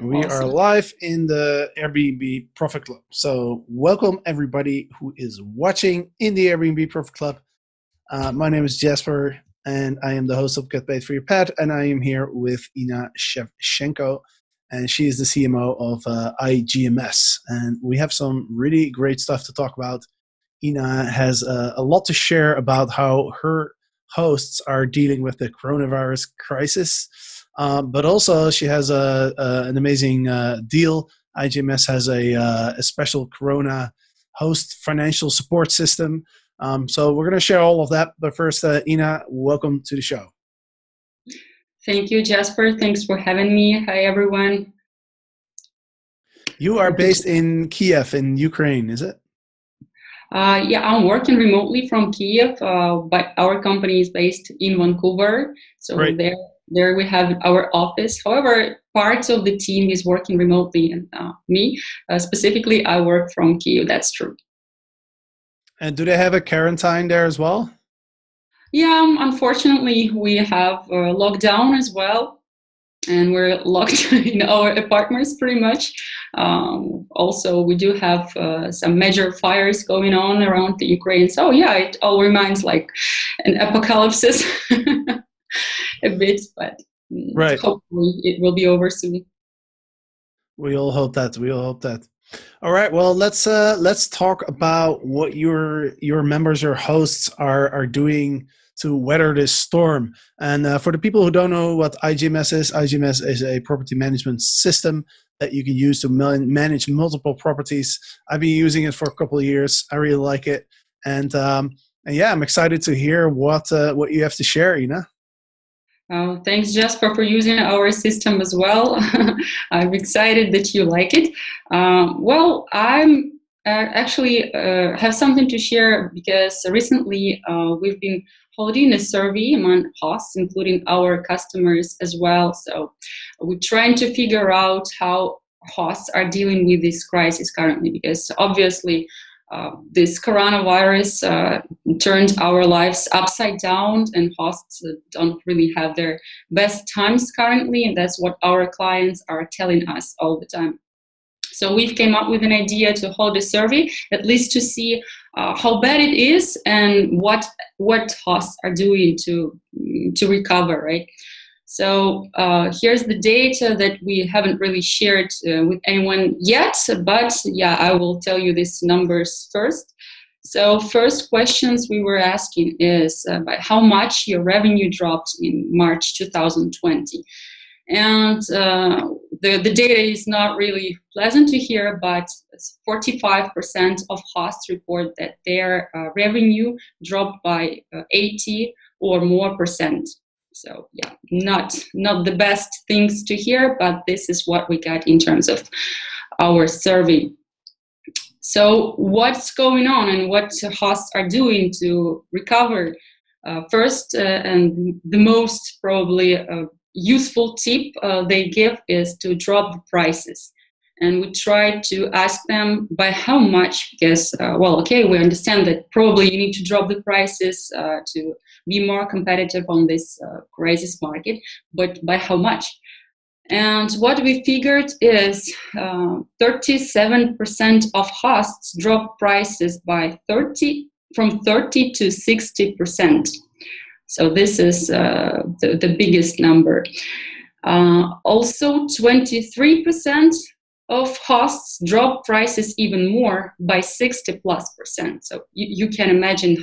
We are Awesome. live in the Airbnb Profit Club. So, welcome everybody who is watching in the Airbnb Profit Club. My name is Jasper, and I am the host of Get Paid for Your Pet. And I am here with Ina Shevchenko, and she is the CMO of iGMS. And we have some really great stuff to talk about. Ina has a lot to share about how her hosts are dealing with the coronavirus crisis. But also, she has an amazing deal. iGMS has a special Corona host financial support system. So we're going to share all of that. But first, Ina, welcome to the show. Thank you, Jasper. Thanks for having me. Hi, everyone. You are based in Kiev in Ukraine, is it? Yeah, I'm working remotely from Kiev, but our company is based in Vancouver. So Great. there we have our office. However, parts of the team is working remotely, and me specifically, I work from Kiev. That's true. And do they have a quarantine there as well? Yeah, unfortunately, we have lockdown as well. And we're locked in our apartments pretty much. Also, we do have some major fires going on around the Ukraine. So yeah, it all reminds like an apocalypse a bit, but Right. hopefully it will be over soon. We all hope that. We all hope that. All right. Well, let's talk about what your members or hosts are doing to weather this storm. And for the people who don't know what iGMS is a property management system that you can use to manage multiple properties. I've been using it for a couple of years. I really like it, and yeah, I'm excited to hear what you have to share, Ina. Thanks, Jasper, for using our system as well. I'm excited that you like it. Well, I'm actually have something to share because recently we've been holding a survey among hosts, including our customers as well. So we're trying to figure out how hosts are dealing with this crisis currently, because obviously this coronavirus turned our lives upside down, and hosts don't really have their best times currently, and that's what our clients are telling us all the time. So we've came up with an idea to hold a survey, at least to see how bad it is and what hosts are doing to recover, right? So here's the data that we haven't really shared with anyone yet, but yeah, I will tell you these numbers first. So first questions we were asking is by how much your revenue dropped in March 2020. And the data is not really pleasant to hear, but 45% of hosts report that their revenue dropped by 80 or more percent. So yeah, not the best things to hear, but this is what we got in terms of our survey. So what's going on and what hosts are doing to recover? First, and the most probably useful tip they give is to drop the prices. And we try to ask them by how much, because, well, okay, we understand that probably you need to drop the prices to be more competitive on this crisis market, but by how much? And what we figured is 37% of hosts drop prices by from 30 to 60%. So this is the biggest number. Also, 23% of hosts drop prices even more by 60+%. So you can imagine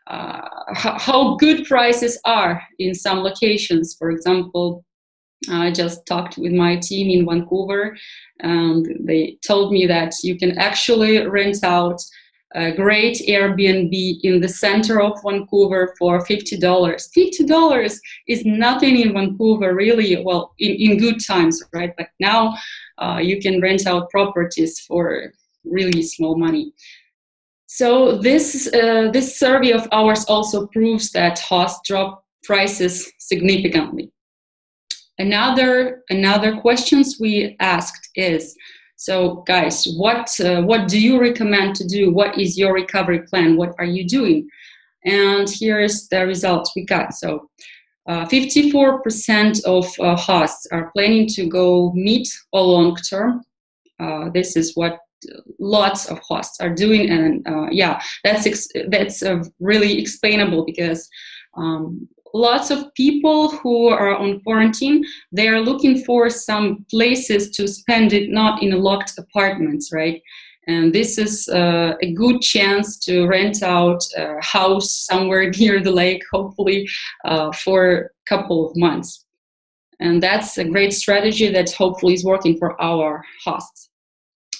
how good prices are in some locations. For example, I just talked with my team in Vancouver, and they told me that you can actually rent out a great Airbnb in the center of Vancouver for $50. $50 is nothing in Vancouver, really. Well, in good times, right? But now you can rent out properties for really small money. So this survey of ours also proves that hosts drop prices significantly. Another questions we asked is, so guys, what do you recommend to do? What is your recovery plan? What are you doing? And here's the results we got. So 54% of hosts are planning to go mid or long term. This is what lots of hosts are doing, and yeah, that's really explainable because lots of people who are on quarantine, they are looking for some places to spend it, not in locked apartments, right? And this is a good chance to rent out a house somewhere near the lake, hopefully for a couple of months. And that's a great strategy that hopefully is working for our hosts.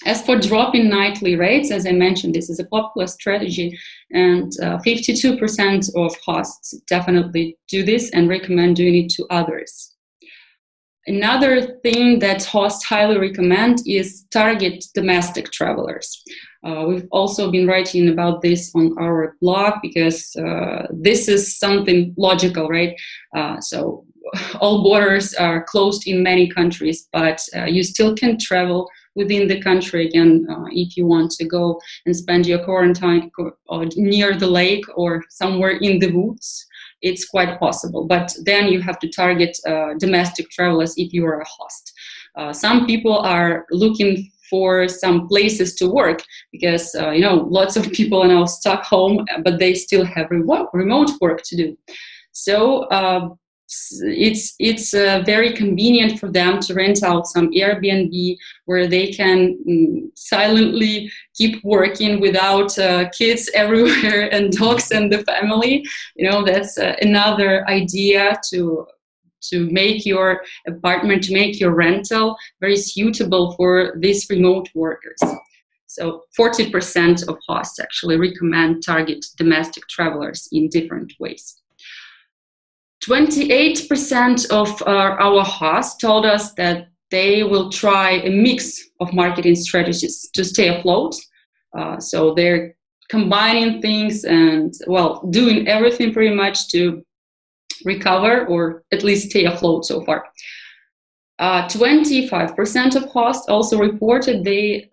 As for dropping nightly rates, as I mentioned, this is a popular strategy, and 52% of hosts definitely do this and recommend doing it to others. Another thing that hosts highly recommend is target domestic travelers. We've also been writing about this on our blog because this is something logical, right? So all borders are closed in many countries, but you still can travel within the country again if you want to go and spend your quarantine near the lake or somewhere in the woods. It's quite possible, but then you have to target domestic travelers if you are a host. Some people are looking for some places to work because lots of people are now stuck home, but they still have remote work to do. So it's very convenient for them to rent out some Airbnb where they can silently keep working without kids everywhere and dogs and the family. That's another idea to make your apartment, to make your rental very suitable for these remote workers. So 40% of hosts actually recommend target domestic travelers in different ways. 28% of our hosts told us that they will try a mix of marketing strategies to stay afloat. So they're combining things and, doing everything pretty much to recover or at least stay afloat so far. 25% of hosts also reported they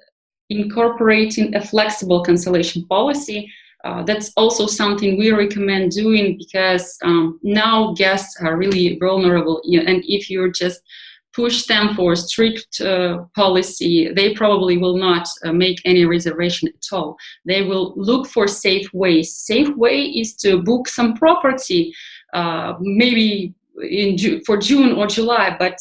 incorporating a flexible cancellation policy. That's also something we recommend doing because now guests are really vulnerable, and if you just push them for strict policy, they probably will not make any reservation at all. They will look for safe ways. Safe way is to book some property, maybe for June or July, but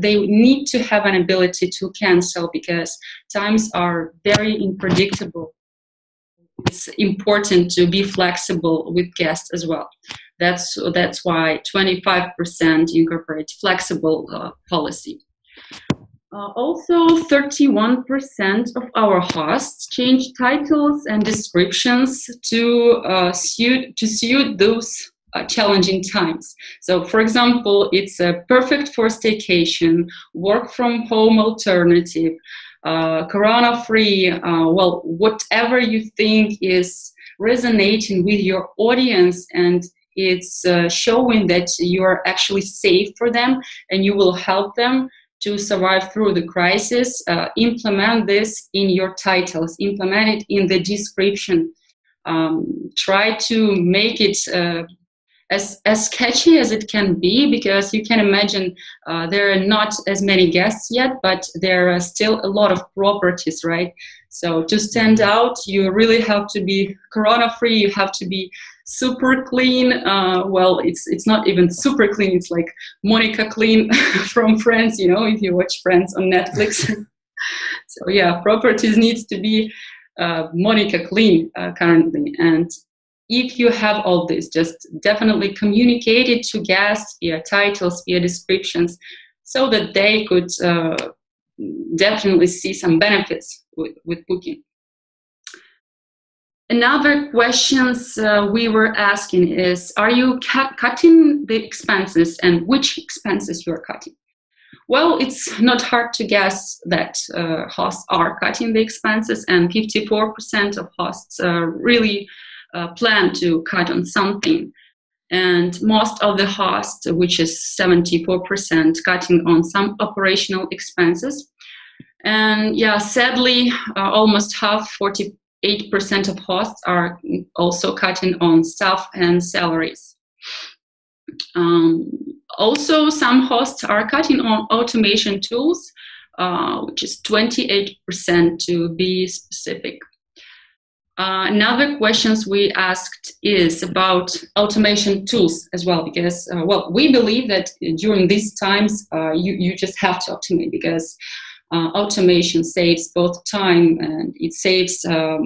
they need to have an ability to cancel because times are very unpredictable. It's important to be flexible with guests as well. That's why 25% incorporate flexible policy. Also, 31% of our hosts change titles and descriptions to suit those challenging times. So, for example, it's perfect for staycation, work from home alternative, corona-free, whatever you think is resonating with your audience and it's showing that you are actually safe for them and you will help them to survive through the crisis. Implement this in your titles, implement it in the description. Try to make it as catchy as it can be, because you can imagine there are not as many guests yet, but there are still a lot of properties, right? So to stand out, you really have to be corona-free, you have to be super clean. It's not even super clean, it's like Monica clean from Friends, if you watch Friends on Netflix. So yeah, properties needs to be Monica clean currently. And if you have all this, just definitely communicate it to guests via titles, via descriptions, so that they could definitely see some benefits with booking. Another questions we were asking is, are you cutting the expenses, and which expenses you are cutting? Well, it's not hard to guess that hosts are cutting the expenses, and 54% of hosts really plan to cut on something. And most of the hosts, which is 74%, cutting on some operational expenses. And yeah, sadly, almost half, 48% of hosts are also cutting on staff and salaries. Um, Also, some hosts are cutting on automation tools, which is 28% to be specific. Another questions we asked is about automation tools as well, because, we believe that during these times, you just have to automate, because automation saves both time and it saves a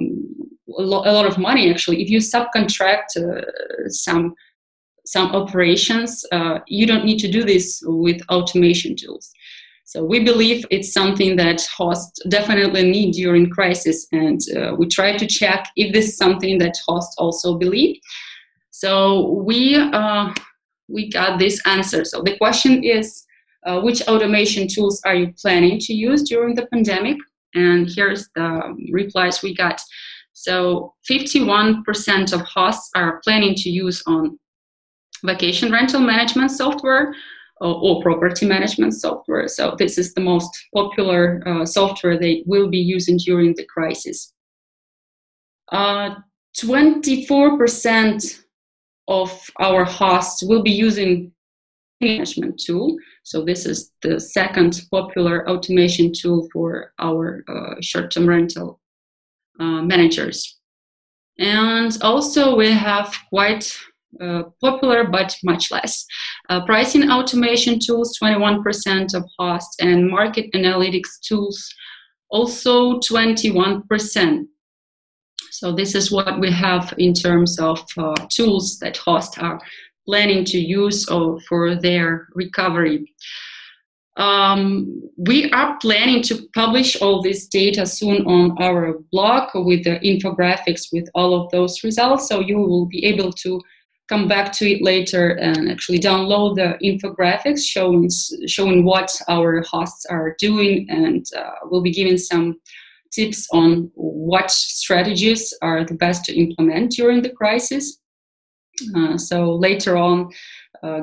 lot of money, actually. If you subcontract some operations, you don't need to do this with automation tools. So we believe it's something that hosts definitely need during crisis, and we try to check if this is something that hosts also believe. So we got this answer. So the question is, which automation tools are you planning to use during the pandemic? And here's the replies we got. So 51% of hosts are planning to use on vacation rental management software or property management software. So this is the most popular software they will be using during the crisis. 24% of our hosts will be using management tool. So this is the second popular automation tool for our short-term rental managers. And also we have quite popular but much less pricing automation tools, 21% of hosts, and market analytics tools, also 21%. So this is what we have in terms of tools that hosts are planning to use for their recovery. We are planning to publish all this data soon on our blog with the infographics with all of those results. So you will be able to come back to it later and actually download the infographics showing what our hosts are doing, and we'll be giving some tips on what strategies are the best to implement during the crisis. So later on,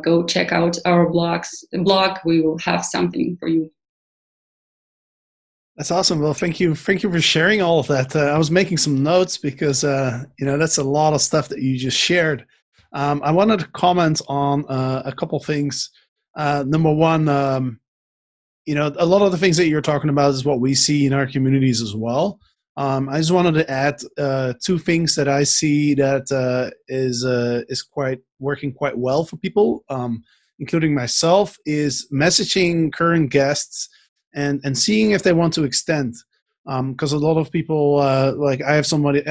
go check out our blog. We will have something for you. That's awesome. Well, thank you for sharing all of that. I was making some notes because that's a lot of stuff that you just shared. I wanted to comment on a couple things. Number one, a lot of the things that you're talking about is what we see in our communities as well. I just wanted to add two things that I see that is quite working quite well for people, including myself, is messaging current guests and seeing if they want to extend. Because a lot of people, like I had somebody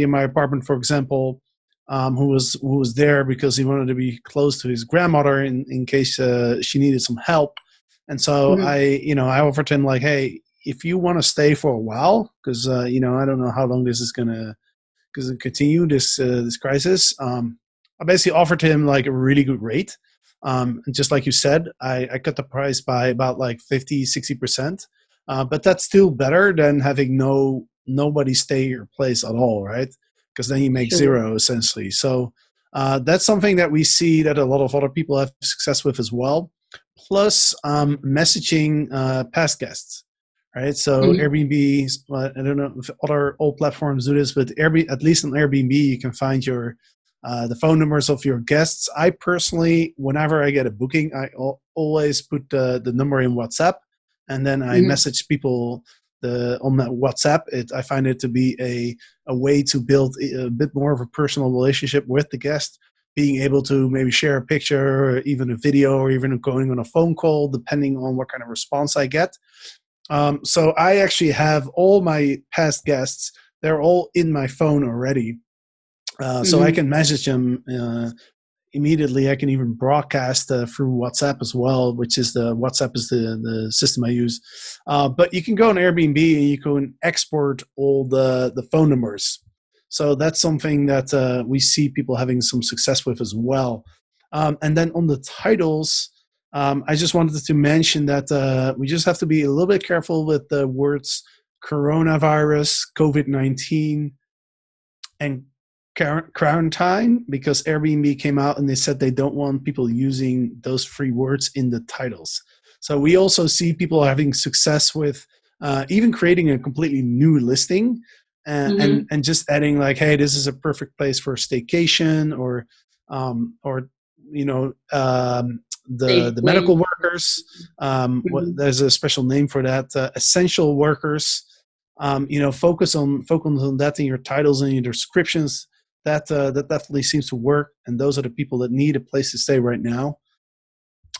in my apartment, for example, who was there because he wanted to be close to his grandmother in case she needed some help. And so I offered him like, hey, if you want to stay for a while, because I don't know how long this is gonna continue, this crisis. I basically offered him like a really good rate. And just like you said, I cut the price by about like 50-60%. But that's still better than having nobody stay your place at all, right? Because then you make zero essentially. So that's something that we see that a lot of other people have success with as well. Plus messaging past guests, right? So Airbnb, I don't know if other old platforms do this, but at least on Airbnb, you can find the phone numbers of your guests. I personally, whenever I get a booking, I always put the number in WhatsApp, and then I message people on that WhatsApp. I find it to be a way to build a bit more of a personal relationship with the guest, being able to maybe share a picture or even a video or even going on a phone call, depending on what kind of response I get. So I actually have all my past guests. They're all in my phone already. So I can message them immediately. I can even broadcast through WhatsApp as well, which is WhatsApp is the system I use. But you can go on Airbnb and you can export all the phone numbers. So that's something that we see people having some success with as well. And then on the titles, I just wanted to mention that we just have to be a little bit careful with the words coronavirus, COVID-19, and quarantine, because Airbnb came out and they said they don't want people using those three words in the titles. So we also see people having success with even creating a completely new listing and just adding like, hey, this is a perfect place for a staycation or the medical workers. There's a special name for that. Essential workers. Focus on that in your titles and your descriptions. That definitely seems to work. And those are the people that need a place to stay right now.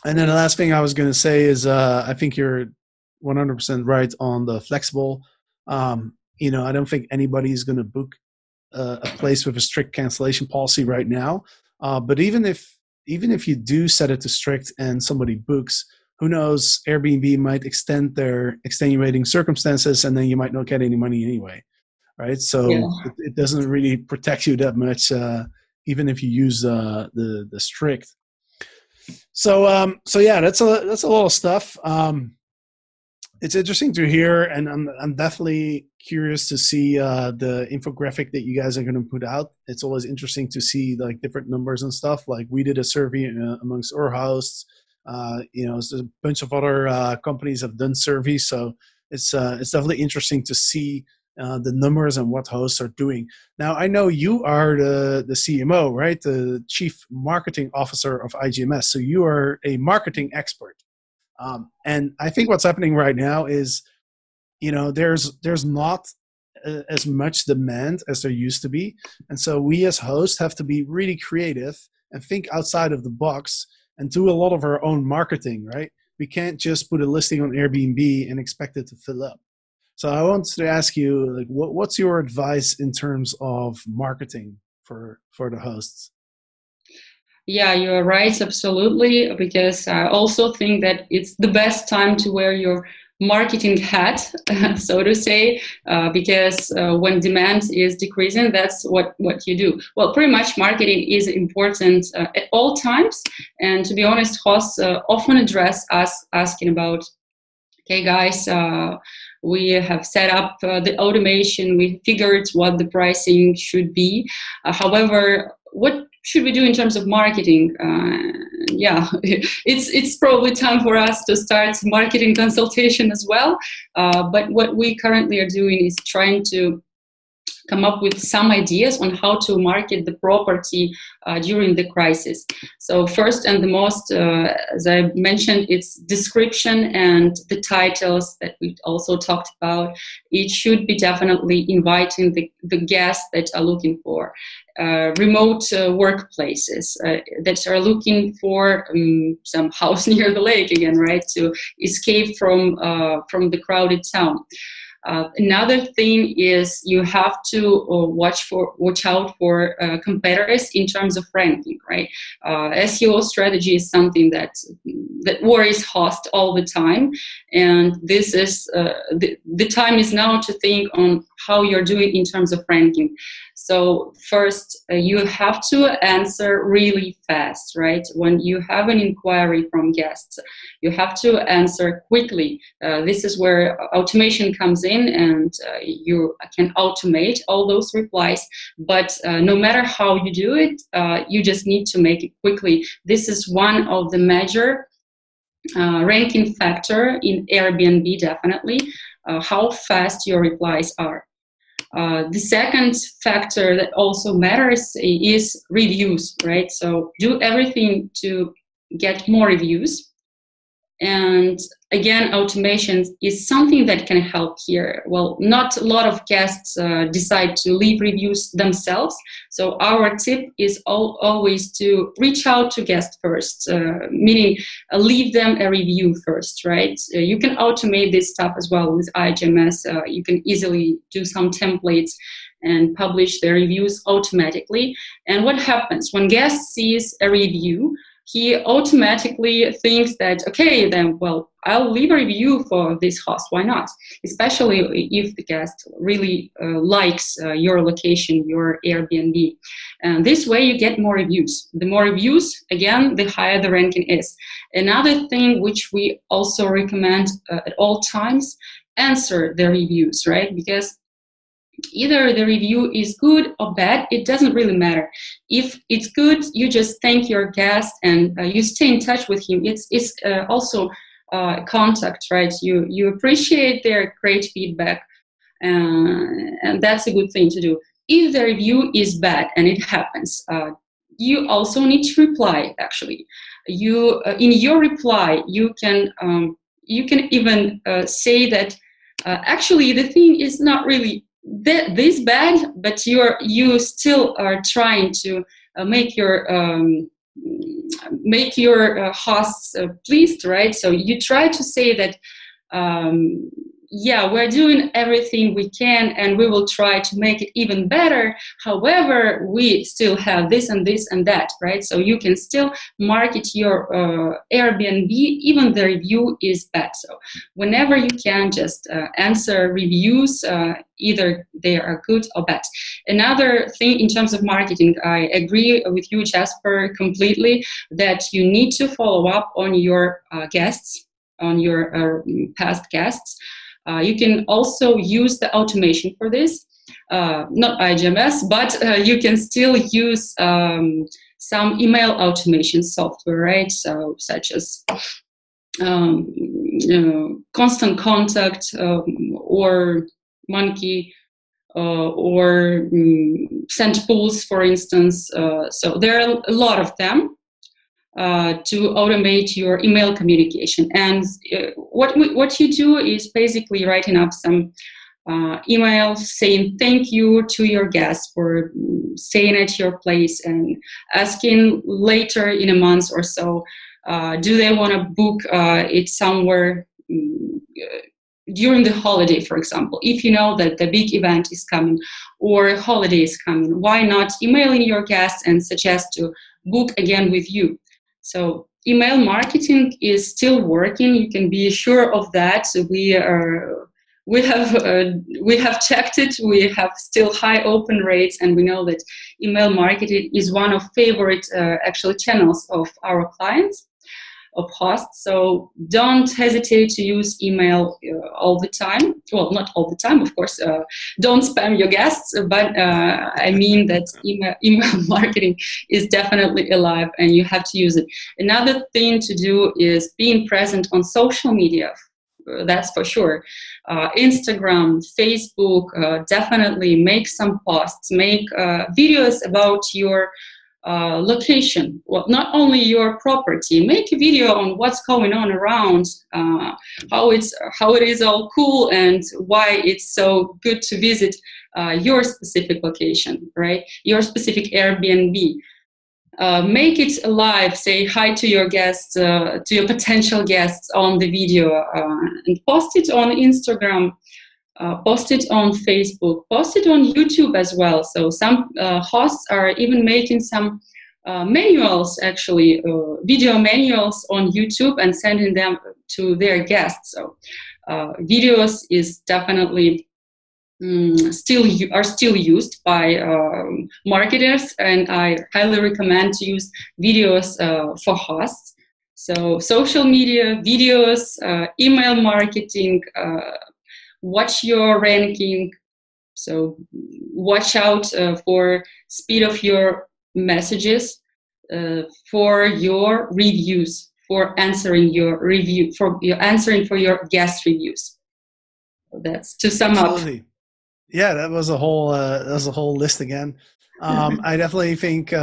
And then the last thing I was going to say is I think you're 100% right on the flexible. I don't think anybody's going to book a place with a strict cancellation policy right now. But even if you do set it to strict and somebody books, who knows, Airbnb might extend their extenuating circumstances and then you might not get any money anyway, right? So it doesn't really protect you that much, even if you use the strict. So yeah, that's a lot of stuff. It's interesting to hear, and I'm definitely curious to see the infographic that you guys are going to put out. It's always interesting to see like different numbers and stuff. Like we did a survey amongst our hosts. There's a bunch of other companies have done surveys, so it's definitely interesting to see the numbers and what hosts are doing. Now, I know you are the CMO, right? The Chief Marketing Officer of iGMS. So you are a marketing expert. And I think what's happening right now is, there's not as much demand as there used to be. And so we as hosts have to be really creative and think outside of the box and do a lot of our own marketing, right? We can't just put a listing on Airbnb and expect it to fill up. So I wanted to ask you, like, what's your advice in terms of marketing for the hosts? Yeah, you're right, absolutely, because I also think that it's the best time to wear your marketing hat, so to say, because when demand is decreasing, that's what you do. Well, pretty much marketing is important at all times, and to be honest, hosts often address us asking about, okay, guys, we have set up the automation, we figured what the pricing should be. However, what should we do in terms of marketing? It's probably time for us to start marketing consultation as well. But what we currently are doing is trying to come up with some ideas on how to market the property during the crisis. So first and the most, as I mentioned, it's description and the titles that we also talked about. It should be definitely inviting the guests that are looking for remote workplaces, that are looking for some house near the lake again, right, to escape from the crowded town. Another thing is you have to watch out for competitors in terms of ranking, right? SEO strategy is something that worries hosts all the time, and this is the time is now to think on how you're doing in terms of ranking. So first, you have to answer really fast, right? When you have an inquiry from guests, you have to answer quickly. This is where automation comes in, and you can automate all those replies. But no matter how you do it, you just need to make it quickly. This is one of the major ranking factor in Airbnb, definitely, how fast your replies are. The second factor that also matters is reviews, right? So do everything to get more reviews. And again, automation is something that can help here. Well, not a lot of guests decide to leave reviews themselves. So our tip is always to reach out to guests first, meaning leave them a review first, right? You can automate this stuff as well with iGMS. You can easily do some templates and publish their reviews automatically. And what happens when guest sees a review? He automatically thinks that, okay, then, well, I'll leave a review for this host. Why not? Especially if the guest really likes your location, your Airbnb. And this way you get more reviews. The more reviews, again, the higher the ranking is. Another thing which we also recommend at all times, answer the reviews, right? Because either the review is good or bad, it doesn't really matter. If it's good, you just thank your guest and you stay in touch with him. It's also contact, right? You appreciate their great feedback, and that's a good thing to do. If the review is bad, and it happens, you also need to reply. Actually, you in your reply you can even say that actually the thing is not really this bad, but you still are trying to make your hosts pleased, right? So you try to say that yeah, we're doing everything we can and we will try to make it even better. However, we still have this and this and that, right? So you can still market your Airbnb even the review is bad. So whenever you can, just answer reviews, either they are good or bad. Another thing in terms of marketing, I agree with you, Jasper, completely, that you need to follow up on your guests, on your past guests. You can also use the automation for this, not iGMS, but you can still use some email automation software, right? So such as Constant Contact or Monkey or Sendpulse, for instance. So there are a lot of them. To automate your email communication. And what you do is basically writing up some emails saying thank you to your guests for staying at your place and asking later in a month or so, do they want to book it somewhere during the holiday, for example. If you know that the big event is coming or a holiday is coming, why not emailing your guests and suggest to book again with you? So email marketing is still working. You can be sure of that. We have checked it. We have still high open rates, and we know that email marketing is one of favorite actual channels of our clients, of hosts. So don't hesitate to use email all the time. Well, not all the time, of course. Don't spam your guests, but I mean that email marketing is definitely alive and you have to use it. Another thing to do is being present on social media. That's for sure. Instagram, Facebook, definitely make some posts, make videos about your location. Well, not only your property. Make a video on what's going on around, how it is all cool, and why it's so good to visit your specific location, right? Your specific Airbnb. Make it alive. Say hi to your guests, to your potential guests on the video, and post it on Instagram. Post it on Facebook, post it on YouTube as well. So some hosts are even making some manuals, actually, video manuals on YouTube and sending them to their guests. So videos is definitely still used by marketers, and I highly recommend to use videos for hosts. So social media, videos, email marketing, watch your ranking. So watch out for speed of your messages, for your reviews, for answering your review, for your answering for your guest reviews. So that's to sum Absolutely. up. Yeah, that was a whole list again. I definitely think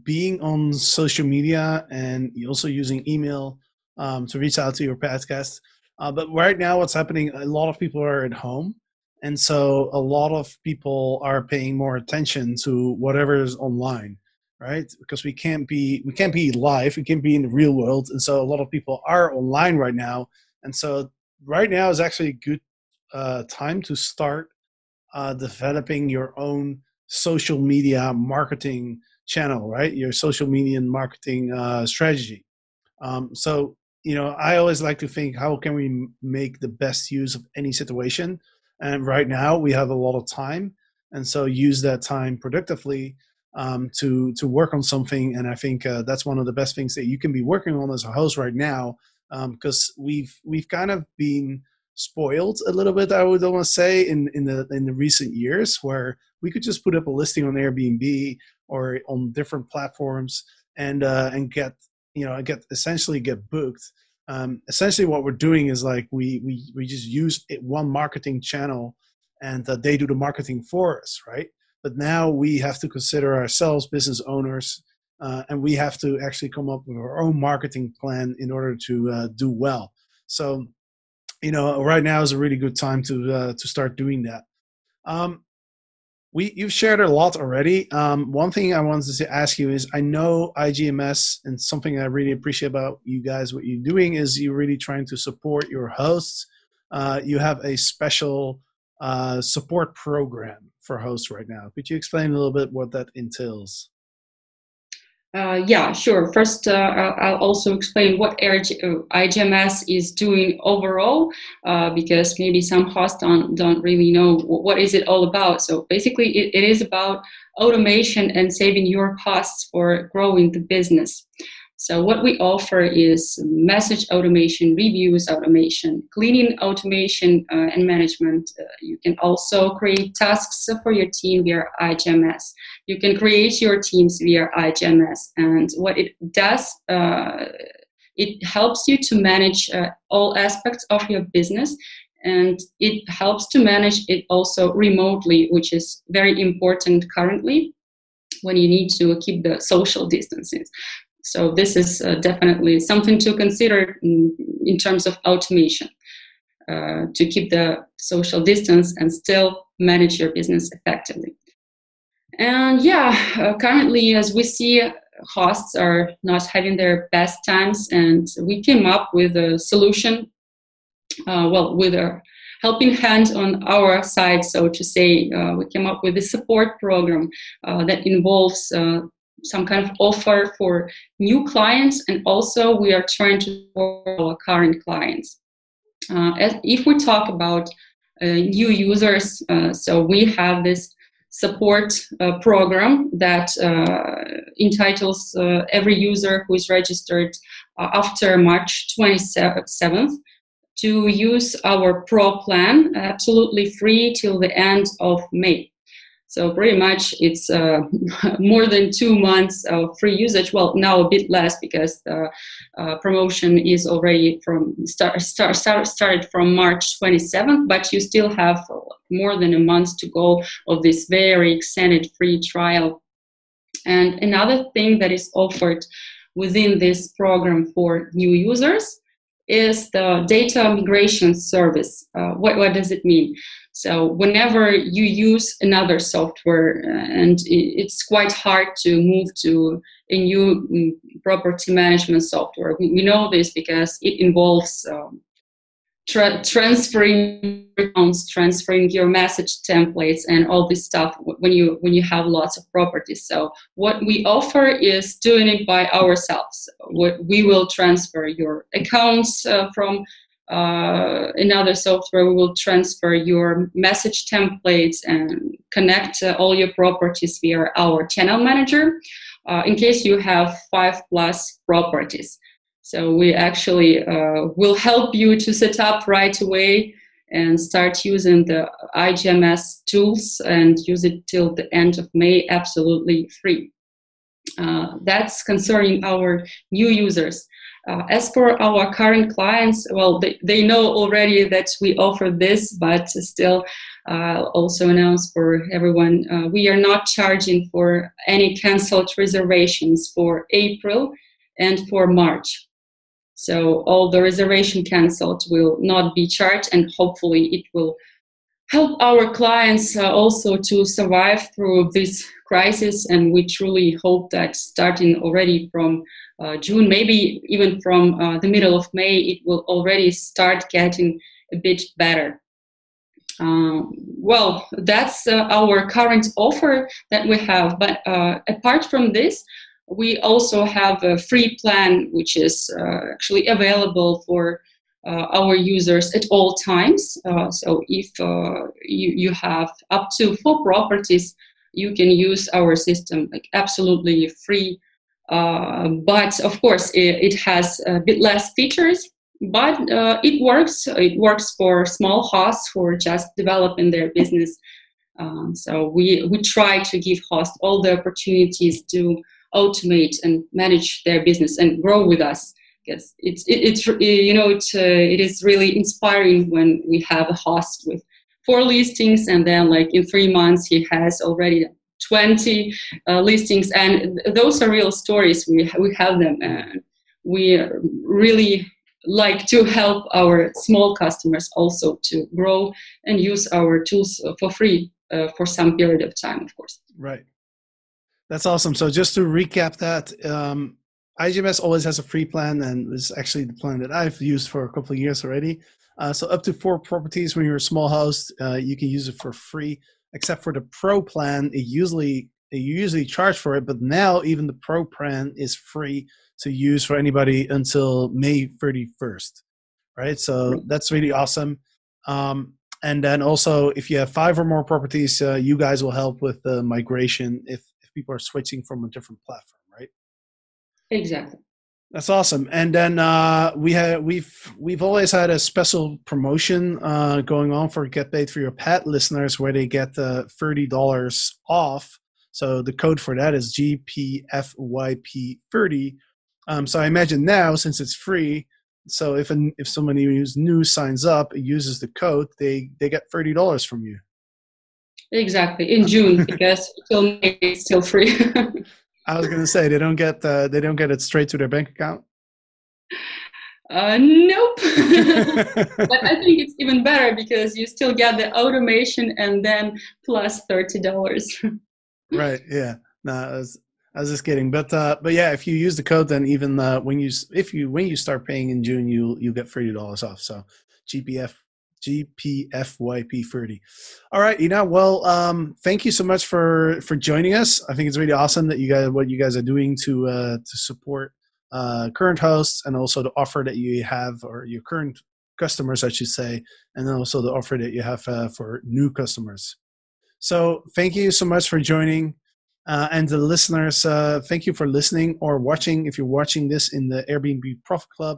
being on social media and also using email to reach out to your past guests. But right now, what's happening? A lot of people are at home, and so a lot of people are paying more attention to whatever is online, right? Because we can't be live, we can't be in the real world, and so a lot of people are online right now. And so right now is actually a good time to start developing your own social media marketing channel, right? Your social media marketing strategy. So, I always like to think, how can we make the best use of any situation? And right now we have a lot of time. And so use that time productively to work on something. And I think that's one of the best things that you can be working on as a host right now, because we've kind of been spoiled a little bit, I would almost say, in the recent years, where we could just put up a listing on Airbnb or on different platforms and get essentially get booked. Essentially what we're doing is like we just use one marketing channel, and they do the marketing for us, right? But now we have to consider ourselves business owners and we have to actually come up with our own marketing plan in order to do well. So, right now is a really good time to start doing that. You've shared a lot already. One thing I wanted to ask you is, I know iGMS, and something I really appreciate about you guys, what you're doing is you're really trying to support your hosts. You have a special support program for hosts right now. Could you explain a little bit what that entails? Yeah, sure. First, I'll also explain what iGMS is doing overall, because maybe some hosts don't really know what is it all about. So basically, it is about automation and saving your costs for growing the business. So what we offer is message automation, reviews automation, cleaning automation, and management. You can also create tasks for your team via iGMS. You can create your teams via iGMS. And what it does, it helps you to manage all aspects of your business. And it helps to manage it also remotely, which is very important currently when you need to keep the social distances. So this is definitely something to consider in terms of automation, to keep the social distance and still manage your business effectively. And currently, as we see, hosts are not having their best times, and we came up with a solution, with a helping hand on our side, so to say. We came up with a support program that involves some kind of offer for new clients, and also we are trying to support our current clients. If we talk about new users, so we have this support program that entitles every user who is registered after March 27th to use our Pro plan absolutely free till the end of May. So pretty much it's more than 2 months of free usage. Well, now a bit less, because the promotion is already started from March 27th, but you still have more than a month to go of this very extended free trial. And another thing that is offered within this program for new users is the data migration service. What does it mean? So whenever you use another software, and it's quite hard to move to a new property management software. We know this because it involves transferring accounts, transferring your message templates, and all this stuff when you have lots of properties. So what we offer is doing it by ourselves. We will transfer your accounts from another software. We will transfer your message templates and connect all your properties via our channel manager, in case you have 5+ properties. So we actually will help you to set up right away and start using the iGMS tools and use it till the end of May absolutely free. That's concerning our new users. As for our current clients, well, they know already that we offer this, but still also announce for everyone, we are not charging for any canceled reservations for April and for March. So all the reservation canceled will not be charged, and hopefully it will help our clients also to survive through this crisis. And we truly hope that starting already from June, maybe even from the middle of May, it will already start getting a bit better. Well, that's our current offer that we have. But apart from this, we also have a free plan, which is actually available for our users at all times. So if you have up to 4 properties, you can use our system like absolutely free. But of course, it has a bit less features, but it works. It works for small hosts who are just developing their business. So we try to give hosts all the opportunities to automate and manage their business and grow with us. Yes, it is really inspiring when we have a host with 4 listings, and then like in 3 months he has already 20 listings, and those are real stories. We have them, and we really like to help our small customers also to grow and use our tools for free for some period of time, of course. Right. That's awesome. So just to recap that, iGMS always has a free plan, and this is actually the plan that I've used for a couple of years already. So up to 4 properties when you're a small host, you can use it for free, except for the Pro plan. You usually charge for it, but now even the Pro plan is free to use for anybody until May 31st, right? So that's really awesome. And then also, if you have 5 or more properties, you guys will help with the migration if people are switching from a different platform, right? Exactly. That's awesome. And then we've always had a special promotion going on for Get Paid for Your Pet listeners, where they get $30 off. So the code for that is GPFYP30. So I imagine now, since it's free, so if somebody who's new signs up, uses the code, they get $30 from you. Exactly, in June, because till May it's still free. I was going to say they don't get it straight to their bank account. Nope. But I think it's even better because you still get the automation and then plus $30. Right. Yeah. No, I was just kidding. But yeah, if you use the code, then even when you start paying in June, you get $30 off. So GPFYP30. All right, Ina. Well, thank you so much for joining us. I think it's really awesome that what you guys are doing to support current hosts, and also the offer that you have, or your current customers, I should say, and then also the offer that you have for new customers. So thank you so much for joining. And the listeners, thank you for listening or watching. If you're watching this in the Airbnb Profit Club,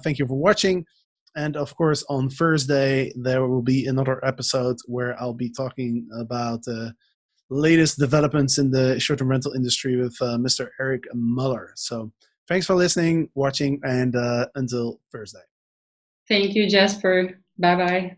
thank you for watching. And of course, on Thursday, there will be another episode where I'll be talking about the latest developments in the short-term rental industry with Mr. Eric Muller. So thanks for listening, watching, and until Thursday. Thank you, Jasper. Bye-bye.